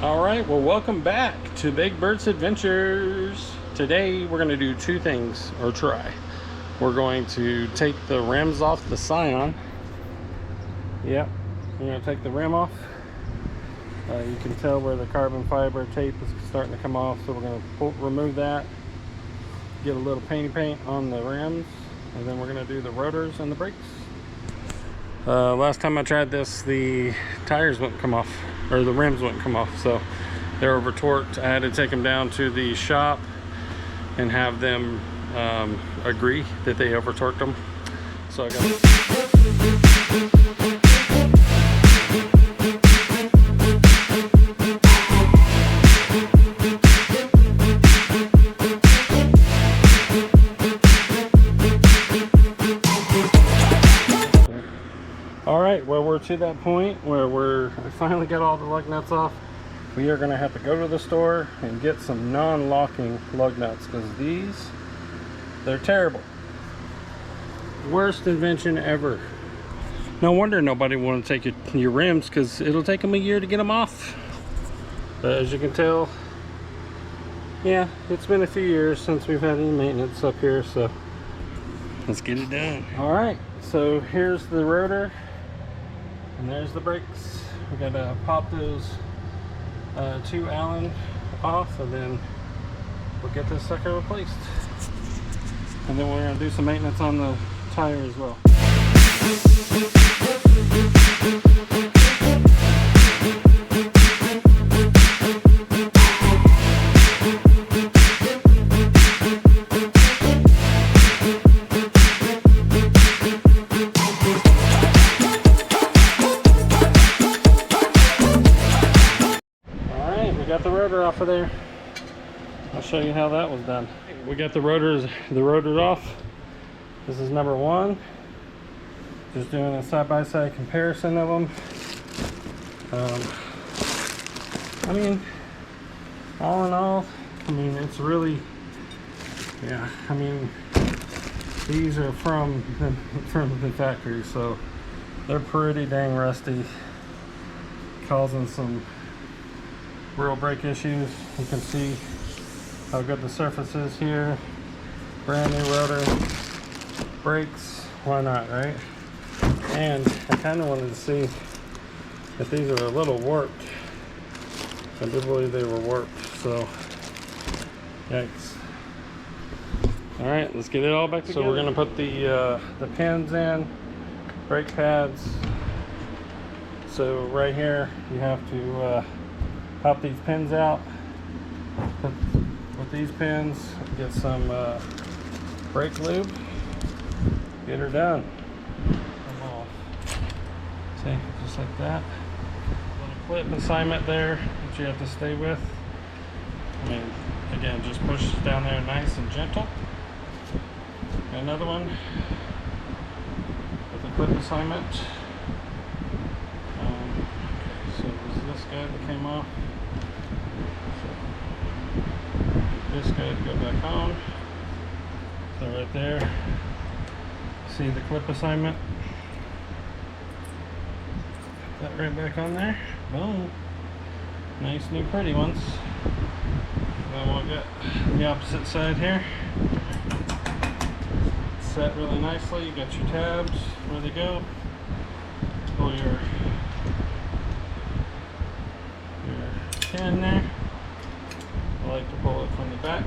Alright, well, welcome back to Big Bird's Adventures. Today we're going to do two things, or try. We're going to take the rims off the Scion. Yep, we're going to take the rim off. You can tell where the carbon fiber tape is starting to come off, so we're going to remove that, get a little paint on the rims, and then we're going to do the rotors and the brakes. Last time I tried this, the tires wouldn't come off, or the rims wouldn't come off, so they're over torqued. I had to take them down to the shop and have them agree that they over torqued them. So I got Alright, well, we're to that point where I finally got all the lug nuts off. We are going to have to go to the store and get some non-locking lug nuts, because they're terrible. Worst invention ever. No wonder nobody want to take your rims, because it'll take them a year to get them off. But as you can tell, yeah, it's been a few years since we've had any maintenance up here, so let's get it done. Alright, so here's the rotor. And there's the brakes. We gotta pop those two Allen off, and then we'll get this sucker replaced. And then we're gonna do some maintenance on the tire as well. Got the rotor off of there. I'll show you how that was done. We got the rotors off. This is number one. Just doing a side-by-side comparison of them. I mean, all in all, I mean, it's really, yeah, I mean, these are from the factory, so they're pretty dang rusty, causing some real brake issues. You can see how good the surface is here. Brand new rotor, brakes, why not, right? And I kind of wanted to see if these are a little warped. I did believe they were warped, so yikes. All right, let's get it all back together. So we're gonna put the pins in, brake pads. So right here, you have to pop these pins out, with these pins, get some brake lube, get her done. Come off. See, just like that. Little clip assignment there that you have to stay with. I mean, again, just push down there nice and gentle. And another one with a clip assignment. So it was this guy that came off. This guy to go back on. So right there, see the clip assignment. Put that right back on there. Boom. Nice new pretty ones. Then we'll get the opposite side here. Set really nicely. You got your tabs where they go. Pull your pin there. I like to pull it from the back,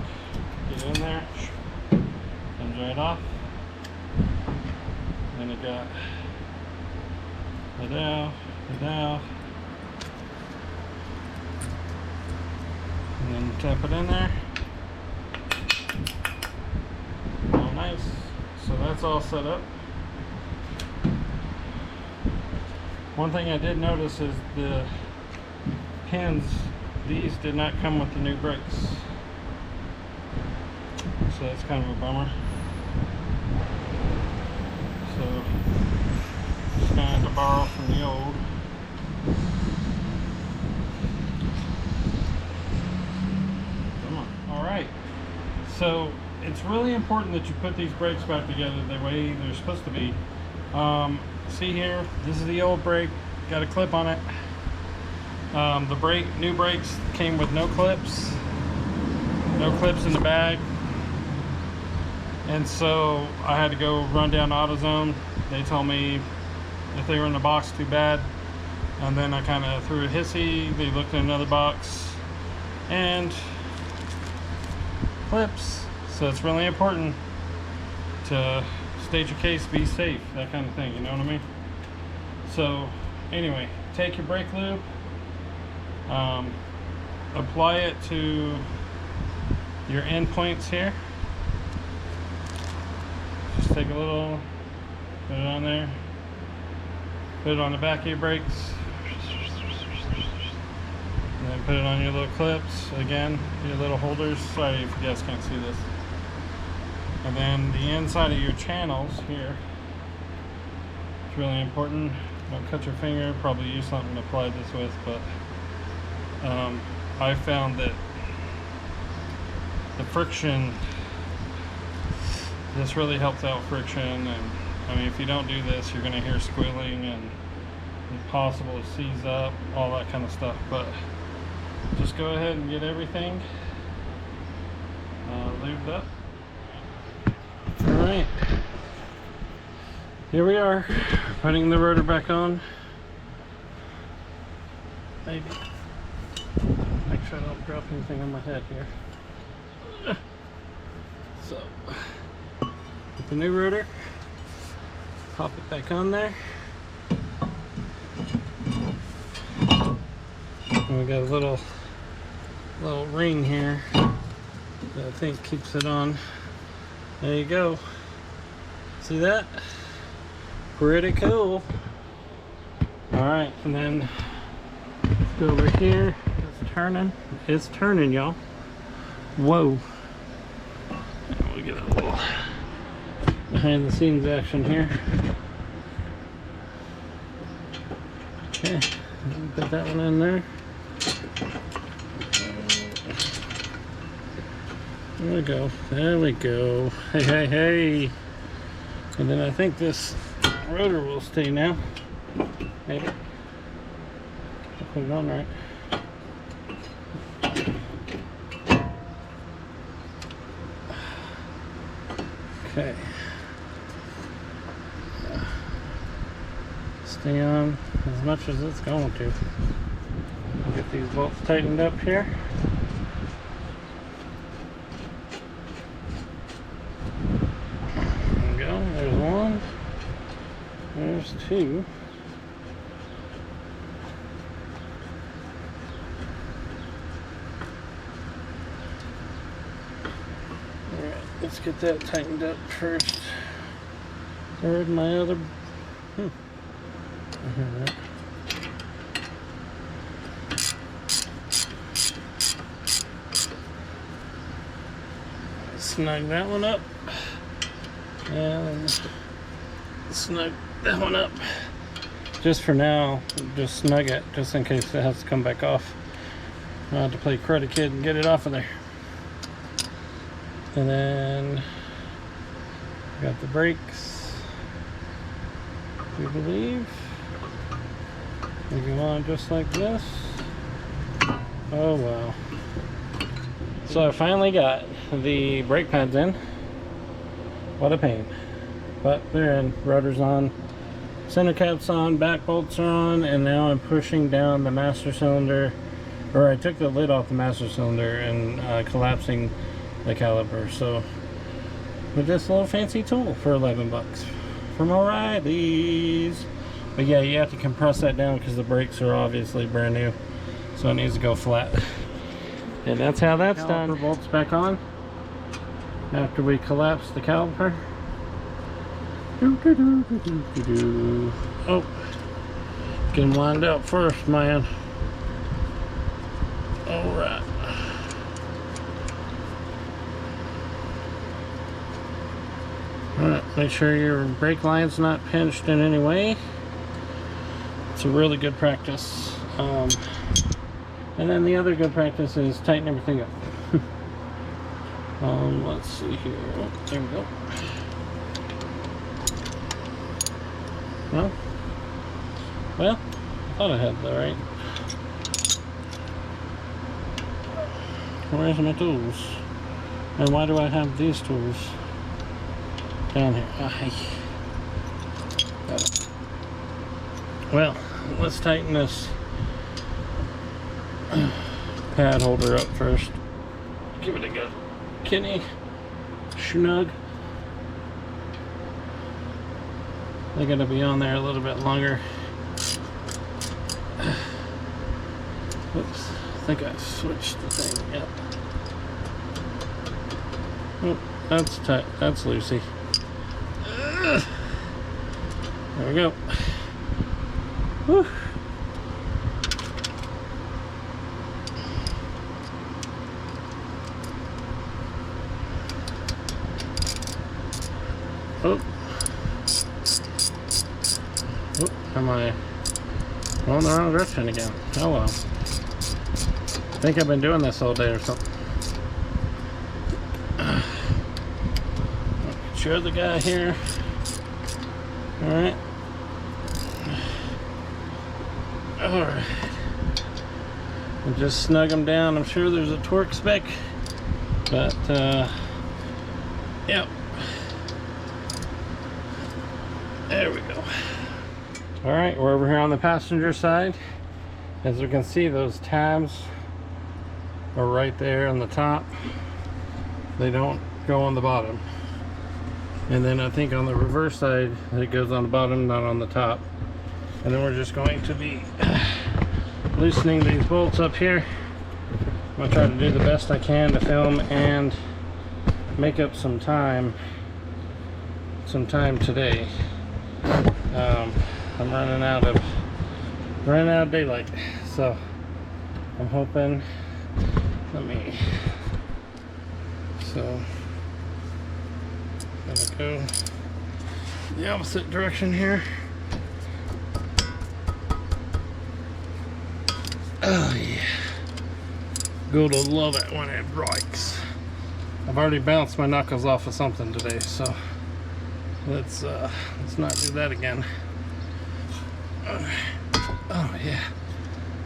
get in there, comes right off. Then it got the dowel, and then tap it in there. All nice. So that's all set up. One thing I did notice is the pins, these did not come with the new brakes, so that's kind of a bummer. So just gonna have to borrow from the old. Come on. All right, so it's really important that you put these brakes back together the way they're supposed to be. See here, this is the old brake, got a clip on it. The new brakes came with no clips in the bag, and so I had to go run down AutoZone. They told me if they were in the box, too bad. And then I kind of threw a hissy. They looked in another box and clips. So it's really important to state your case, be safe, that kind of thing, you know what I mean? So anyway, take your brake lube, apply it to your end points here. Just take a little, put it on there, put it on the back of your brakes, and then put it on your little clips, again, your little holders. Sorry if you guys can't see this. And then the inside of your channels here, it's really important. Don't cut your finger, probably use something to apply this with, but I found that the friction, this really helps out friction. And I mean, if you don't do this, you're going to hear squealing and it's possible to seize up, all that kind of stuff. But just go ahead and get everything lubed up. Alright, here we are, putting the rotor back on. Maybe make sure I don't drop anything on my head here. So, with the new rotor, pop it back on there. And we got a little ring here that I think keeps it on. There you go. See that? Pretty cool. Alright, and then let's go over here. It's turning. It's turning, y'all. Whoa. And we get a little behind the scenes action here. Okay, put that one in there. There we go. There we go. Hey, hey, hey. And then I think this rotor will stay now. Maybe. I'll put it on right. Okay. Stay on as much as it's going to. Get these bolts tightened up here. There's one, there's two. Alright, let's get that tightened up first. Where's my other? I hear that. Snug that one up. And snug that one up. Just for now, just snug it, just in case it has to come back off. I'll have to play Karate Kid and get it off of there. And then got the brakes, we believe. They go on just like this. Oh wow. So I finally got the brake pads in. What a pain. But they're in. Rotor's on, center cap's on, back bolts are on, and now I'm pushing down the master cylinder, or I took the lid off the master cylinder and collapsing the caliper. So with this little fancy tool for 11 bucks from O'Reilly's. But yeah, you have to compress that down because the brakes are obviously brand new, so it needs to go flat. And that's how that's done. Caliper bolts back on after we collapse the caliper. Oh, can wind up first, man. All right. All right, make sure your brake line's not pinched in any way. It's a really good practice. And then the other good practice is tighten everything up. Let's see here. Oh, there we go. Well, I thought I had the right. Where's my tools? And why do I have these tools down here? Got it. Well, let's tighten this pad holder up first. Give it a good kidney snug. They're gonna be on there a little bit longer. Oops, I think I switched the thing. Yep. Oh, that's tight. That's loosey. There we go. Whew. Oh. Oh, am I going the wrong direction again? Oh well. I think I've been doing this all day or something. Sure, the guy here. Alright. Alright. And just snug them down. I'm sure there's a torque spec, but yep. There we go. Alright, we're over here on the passenger side. As you can see, those tabs are right there on the top. They don't go on the bottom. And then I think on the reverse side, it goes on the bottom, not on the top. And then we're just going to be loosening these bolts up here. I'm going to try to do the best I can to film and make up some time today. I'm running out of daylight, so I'm hoping. So gonna go the opposite direction here. Oh yeah, go to love it when it breaks. I've already bounced my knuckles off of something today, so let's not do that again. Oh yeah,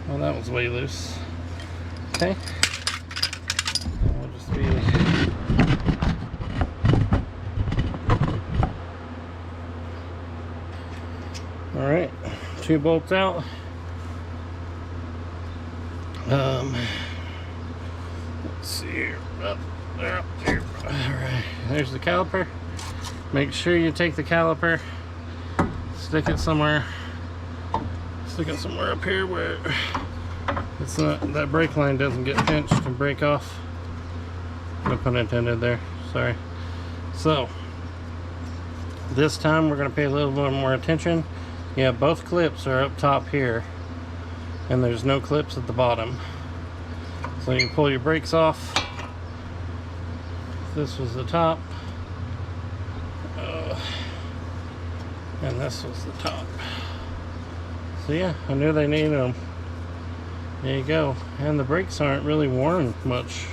well that was way loose. Okay, we'll just be all right. 2 bolts out. Let's see here. Up there. All right, there's the caliper. Make sure you take the caliper, stick it somewhere up here where it's not, that brake line doesn't get pinched and break off. No pun intended there, sorry. So this time we're going to pay a little bit more attention. Yeah, both clips are up top here and there's no clips at the bottom, so you can pull your brakes off. This was the top, and this was the top. So yeah, I knew they needed them. There you go. And the brakes aren't really worn much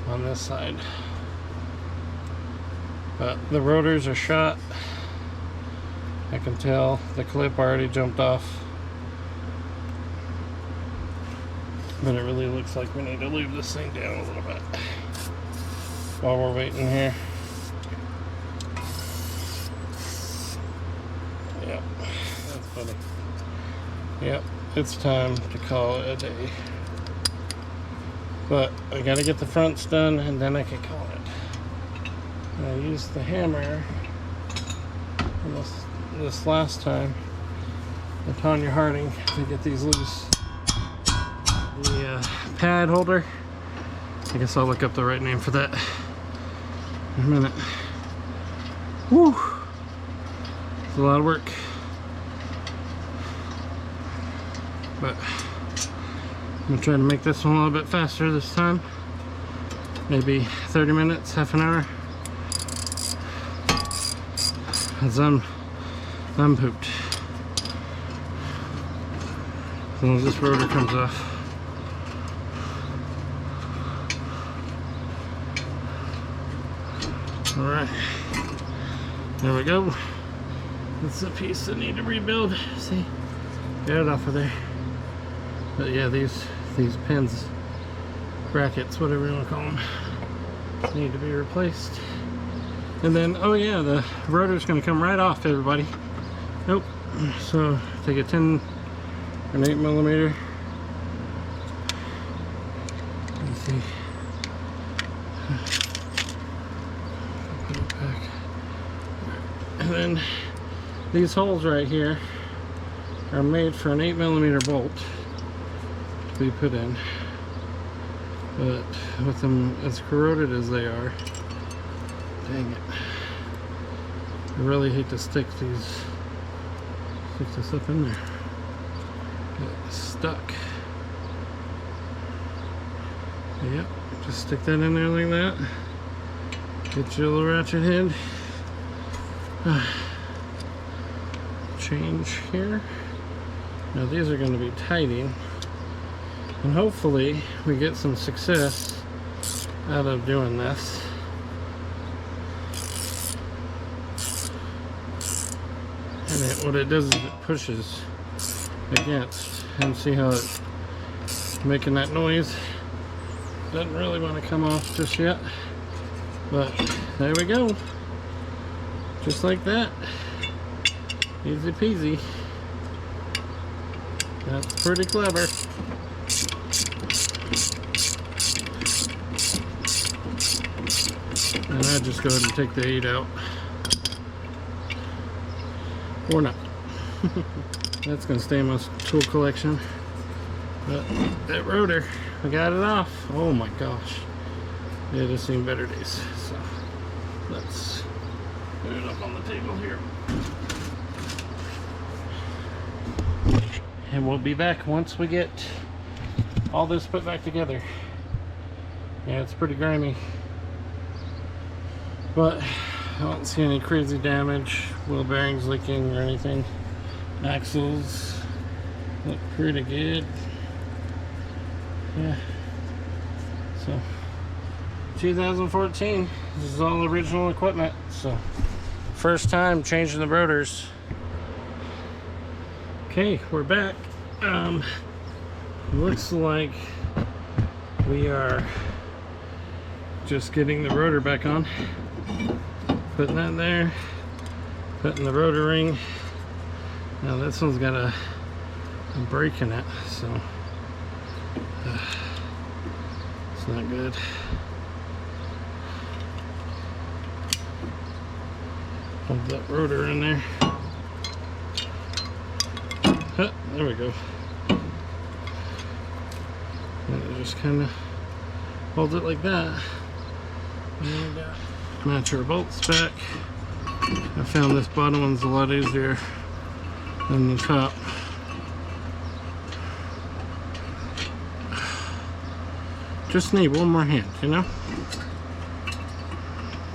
on this side, but the rotors are shot. I can tell the clip already jumped off, but it really looks like we need to lube this thing down a little bit while we're waiting here. Yep, that's funny. Yep, it's time to call it a day. But I gotta get the fronts done and then I can call it. And I used the hammer this last time with Tanya Harding to get these loose. The pad holder, I guess I'll look up the right name for that in a minute. Whew, it's a lot of work, but I'm gonna try to make this one a little bit faster this time. Maybe 30 minutes, half an hour. As I'm pooped. As long as this rotor comes off. Alright, there we go. That's the piece that need to rebuild. See, get it off of there. But yeah, these pins brackets, whatever you want to call them, need to be replaced. And then, oh yeah, the rotor's going to come right off, everybody. Nope. So take a 10 or an 8mm. Let's see. Put it back. And then these holes right here are made for an 8mm bolt to be put in. But with them as corroded as they are, dang it, I really hate to stick this up in there. Get stuck. Yep, just stick that in there like that. Get your little ratchet head. Change here. Now these are going to be tighting, and hopefully we get some success out of doing this. And what it does is it pushes against, and see how it's making that noise. Doesn't really want to come off just yet, but there we go, just like that. Easy peasy. That's pretty clever. And I just go ahead and take the 8 out. Or not. That's going to stay in my tool collection. But that rotor, I got it off. Oh my gosh. It has seen better days. So let's put it up on the table here. And we'll be back once we get all this put back together. Yeah, it's pretty grimy, but I don't see any crazy damage, wheel bearings leaking or anything. Axles look pretty good. Yeah. So 2014, this is all original equipment. So first time changing the rotors. Okay, we're back. Looks like we are just getting the rotor back on. Putting that there, putting the rotor ring. Now this one's got a break in it, so it's not good. Hold that rotor in there. There we go. And it just kind of holds it like that. And we got match our bolts back. I found this bottom one's a lot easier than the top. Just need one more hand, you know?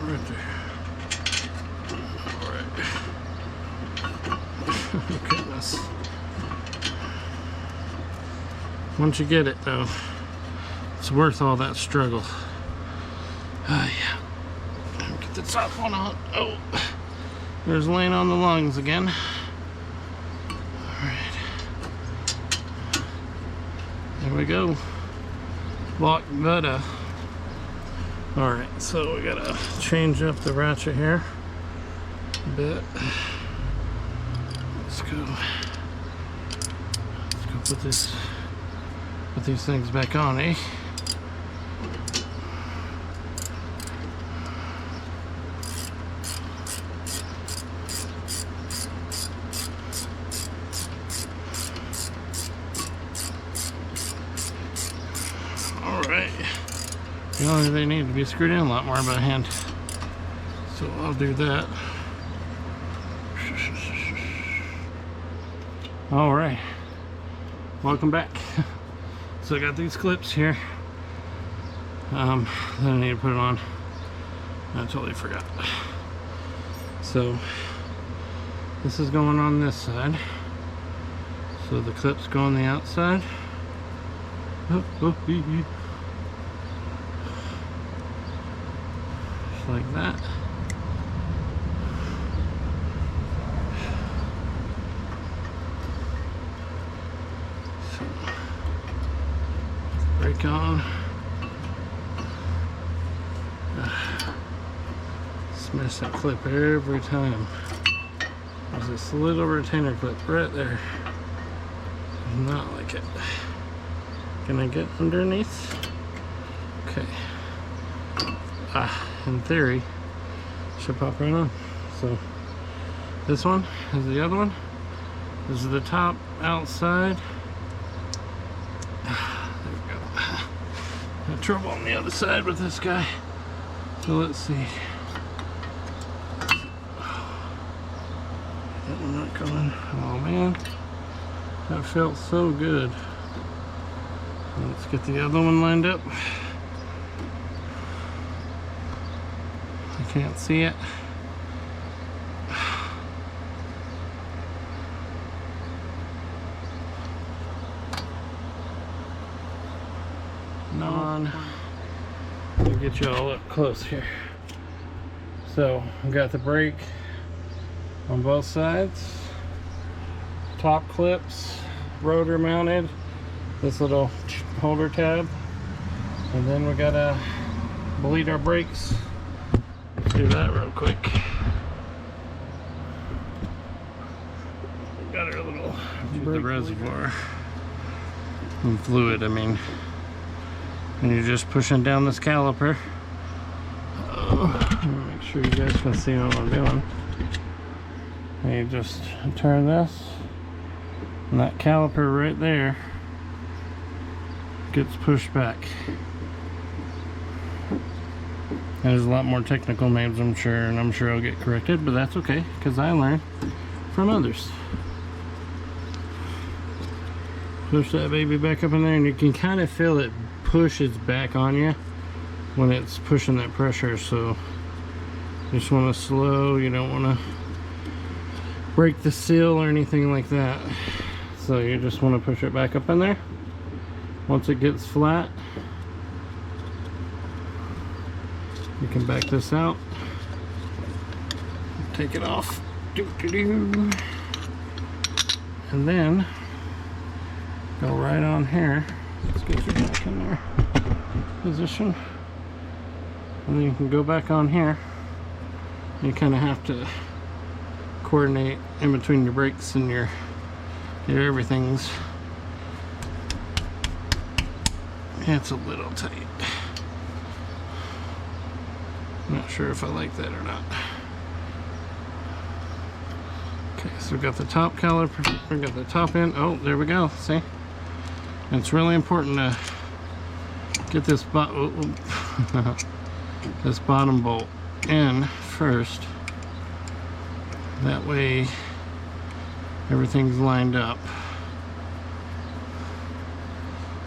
Right there. Alright. Goodness. Once you get it though, it's worth all that struggle. Yeah. Get the top one out. Oh, there's laying on the lungs again. Alright. There we go. Lock butter. Alright, so we gotta change up the ratchet here a bit. Let's go put these things back on, eh? Alright. You know, they need to be screwed in a lot more by hand. So I'll do that. Alright. Welcome back. So I got these clips here. Then I need to put it on. I totally forgot. So this is going on this side. So the clips go on the outside. Just like that. So, brake on. Smash that clip every time. There's this little retainer clip right there. Not like it. Can I get underneath? Okay. In theory, should pop right on. So this one is the other one. This is the top outside. There we go. Had trouble on the other side with this guy. So let's see. That one not going. Oh man, that felt so good. Let's get the other one lined up. I can't see it. On. Let me get you all up close here. So I've got the brake on both sides, top clips, rotor mounted, this little holder tab, and then we gotta bleed our brakes. Let's do that real quick. Got our little the reservoir and fluid, I mean. And you're just pushing down this caliper. Make sure you guys can see what I'm doing. And you just turn this, and that caliper right there gets pushed back. And there's a lot more technical names, I'm sure, and I'm sure I'll get corrected, but that's okay, because I learn from others. Push that baby back up in there, and you can kind of feel it pushes back on you when it's pushing that pressure. So you just want to slow, you don't want to break the seal or anything like that. So you just want to push it back up in there. Once it gets flat, you can back this out, take it off, and then go right on here. Let's get you back in there position, and then you can go back on here. You kind of have to coordinate in between your brakes and your everything's. It's a little tight. Not sure if I like that or not. Okay, so we got the top caliper, we got the top end. Oh, there we go. See? It's really important to get this this bottom bolt in first. That way everything's lined up.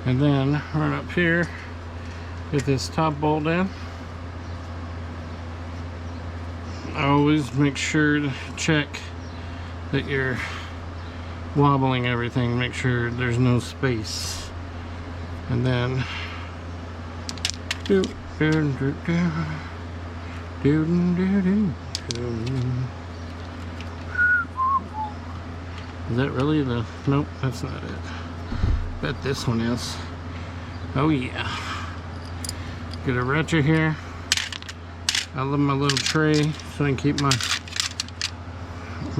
And then right up here, get this top bolt in. Always make sure to check that you're wobbling everything, make sure there's no space. And then is that really the, nope, that's not it. Bet this one is. Oh yeah. Get a ratchet here. I love my little tray so I can keep my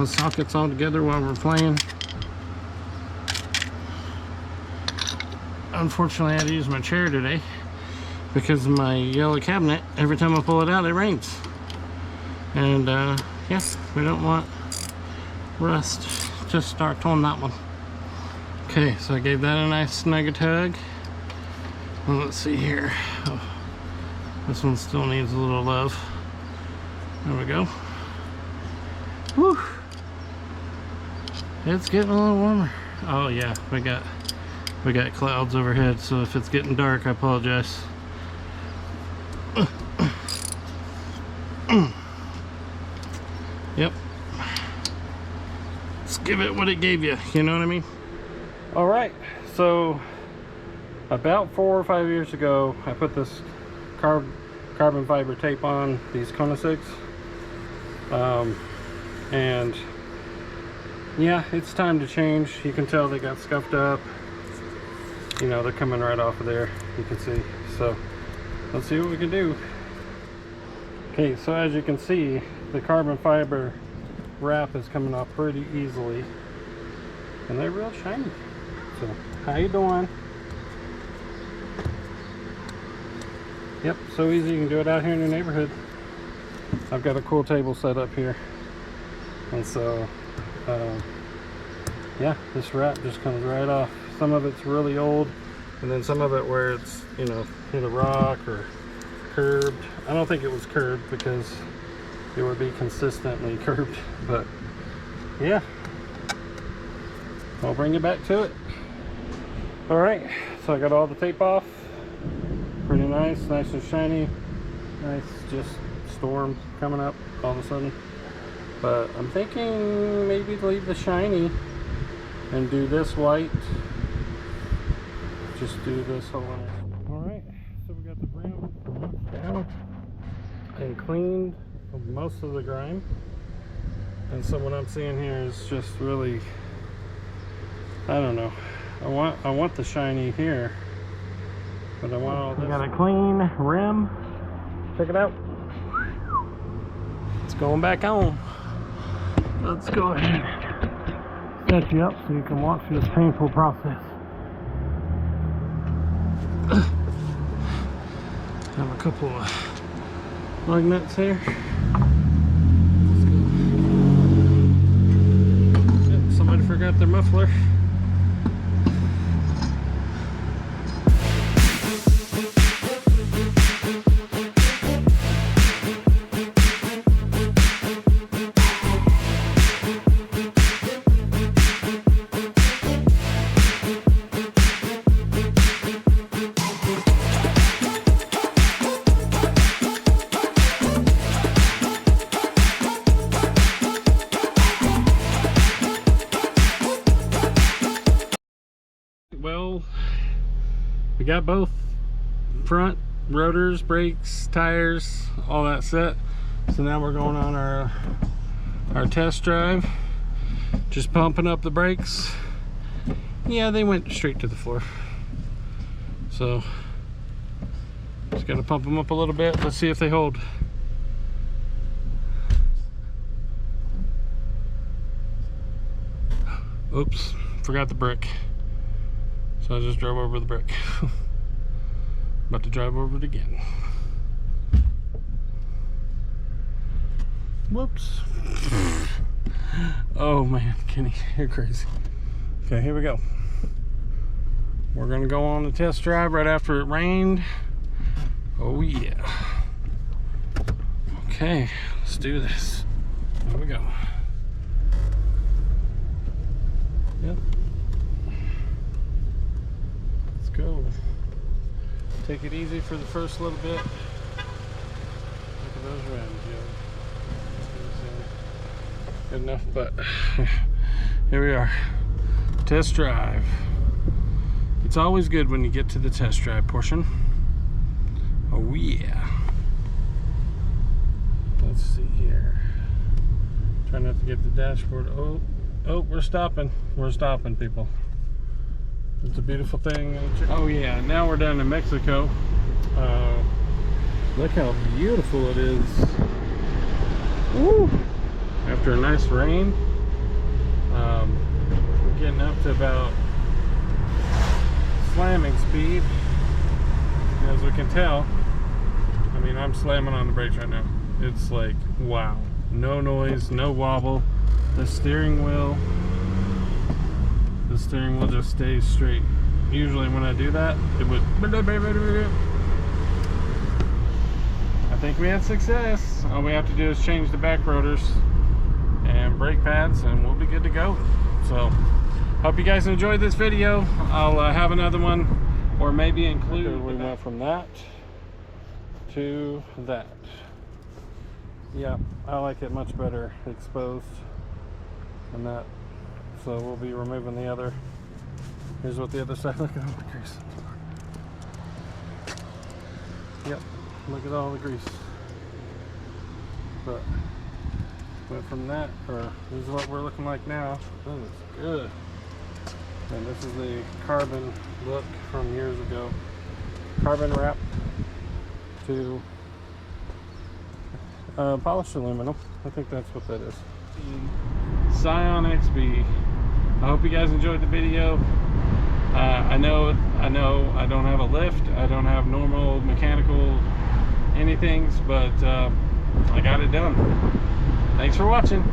sockets all together while we're playing. Unfortunately, I had to use my chair today because of my yellow cabinet. Every time I pull it out, it rains. And yeah, we don't want rust to start on that one. Okay, so I gave that a nice snug tug. Well, let's see here. Oh, this one still needs a little love. There we go. Whew. It's getting a little warmer. Oh yeah, we got clouds overhead, so if it's getting dark, I apologize. Yep. Let's give it what it gave you, you know what I mean? Alright, so about 4 or 5 years ago, I put this carbon fiber tape on these Konasigs. And yeah, it's time to change. You can tell they got scuffed up. You know, they're coming right off of there, you can see. So let's see what we can do. Okay, so as you can see, the carbon fiber wrap is coming off pretty easily, and they're real shiny. So, how you doing? Yep, so easy. You can do it out here in your neighborhood. I've got a cool table set up here, and so yeah, this wrap just comes right off. Some of it's really old, and then some of it where it's, you know, hit a rock or curved. I don't think it was curved because it would be consistently curved, but yeah, I'll bring you back to it. All right, so I got all the tape off. Pretty nice and shiny. Nice, just storm coming up all of a sudden. But I'm thinking maybe leave the shiny and do this white. Just do this whole one. All right, so we got the rim down and cleaned of most of the grime. And so what I'm seeing here is just really, I don't know. I want the shiny here, but I want all this. We got a clean rim. Check it out. It's going back on. Let's go ahead and set you up so you can watch this painful process. Have a couple of lug nuts here. Let's go. Yep, somebody forgot their muffler. Well, we got both front rotors, brakes, tires, all that set. So now we're going on our test drive. Just pumping up the brakes. Yeah, they went straight to the floor. So just gotta pump them up a little bit. Let's see if they hold. Oops, forgot the brick. So I just drove over the brick. About to drive over it again. Whoops. Oh man, Kenny, you're crazy. Okay, here we go. We're gonna go on the test drive right after it rained. Oh yeah. Okay, let's do this. Here we go. Yep. Go. Take it easy for the first little bit. Look at those rims, yo. Good enough, but here we are. Test drive. It's always good when you get to the test drive portion. Oh yeah. Let's see here. Try not to get the dashboard. Oh, we're stopping. We're stopping, people. It's a beautiful thing. Oh yeah, now we're down in Mexico. Look how beautiful it is. Woo! After a nice rain, we're getting up to about slamming speed. As we can tell, I mean, I'm slamming on the brakes right now. It's like, wow. No noise, no wobble. The steering wheel just stays straight. Usually when I do that, it would. I think we had success. All we have to do is change the back rotors and brake pads and we'll be good to go. So hope you guys enjoyed this video. I'll have another one, or maybe include. We went from that to that. Yeah, I like it much better exposed than that. So we'll be removing the other. Here's what the other side. Look at all the grease. Yep, look at all the grease. But went from that, or this is what we're looking like now. That looks good. And this is the carbon look from years ago. Carbon wrap to polished aluminum. I think that's what that is. Scion XB. I hope you guys enjoyed the video. I know I don't have a lift. I don't have normal mechanical anythings, but I got it done. Thanks for watching.